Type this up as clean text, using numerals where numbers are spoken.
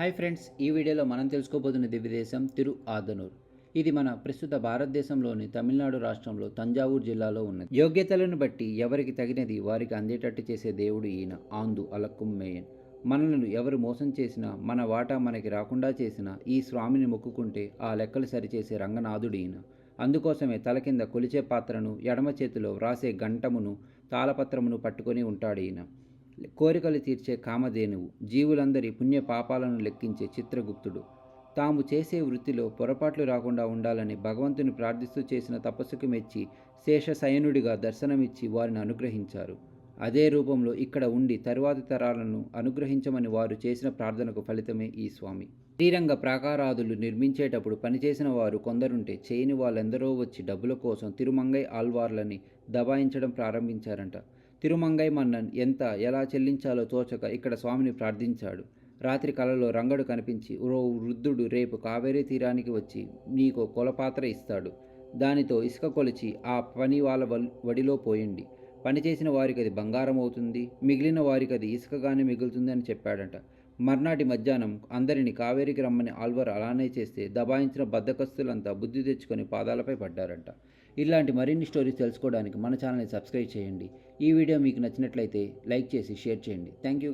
Hi friends, ఈ వీడియోలో మనం తెలుసుకోబోతున్న దివ్యదేశం తిరు ఆదనూర్. ఇది మన ప్రస్తుత భారతదేశంలోని తమిళనాడు రాష్ట్రంలో తంజావూరు జిల్లాలో ఉన్నది. యోగ్యతలను బట్టి ఎవరికి తగినది వారికి అందేటట్టు చేసే దేవుడు ఈయన ఆందు అలక్కుమ్మేయన్. మనల్ని ఎవరు మోసం చేసినా, మన వాటా మనకి రాకుండా చేసినా ఈ స్వామిని మొక్కుకుంటే ఆ లెక్కలు సరిచేసే రంగనాథుడు ఈయన. అందుకోసమే తల కింద కొలిచే పాత్రను, ఎడమ చేతిలో వ్రాసే గంటమును, తాళపత్రమును పట్టుకొని ఉంటాడు ఈయన. కోరికలు తీర్చే కామధేనువు, జీవులందరి పుణ్య పాపాలను లెక్కించే చిత్రగుప్తుడు. తాము చేసే వృత్తిలో పొరపాట్లు రాకుండా ఉండాలని భగవంతుని ప్రార్థిస్తూ చేసిన తపస్సుకు మెచ్చి శేషశయనుడిగా దర్శనమిచ్చి వారిని అనుగ్రహించారు. అదే రూపంలో ఇక్కడ ఉండి తరువాతి తరాలను అనుగ్రహించమని వారు చేసిన ప్రార్థనకు ఫలితమే ఈ స్వామి. శ్రీరంగ ప్రాకారాదులు నిర్మించేటప్పుడు పనిచేసిన వారు కొందరుంటే చేయని వాళ్ళెందరో వచ్చి డబ్బుల కోసం తిరుమంగై ఆల్వార్లని దబాయించడం ప్రారంభించారంట. తిరుమంగై మన్నన్ ఎలా చెల్లించాలో తోచక ఇక్కడ స్వామిని ప్రార్థించాడు. రాత్రి కలలో రంగడు కనిపించి, ఓ వృద్ధుడు రేపు కావేరీ తీరానికి వచ్చి నీకో కొలపాత్ర ఇస్తాడు. దానితో ఇసుక కొలిచి ఆ పని వాళ్ళ వడిలో పోయండి. పనిచేసిన వారికి అది బంగారం అవుతుంది, మిగిలిన వారికి అది ఇసుకగానే మిగులుతుంది అని చెప్పాడంట. మర్నాటి మధ్యాహ్నం అందరినీ కావేరికి రమ్మని ఆల్వార్ అలానే చేస్తే దబాయించిన బద్దకస్తులంతా బుద్ధి తెచ్చుకొని పాదాలపై పడ్డారంట. ఇలాంటి మరిన్ని స్టోరీస్ తెలుసుకోవడానికి మన ఛానల్ని సబ్స్క్రైబ్ చేయండి. ఈ వీడియో మీకు నచ్చినట్లయితే లైక్ చేసి షేర్ చేయండి. Thank you.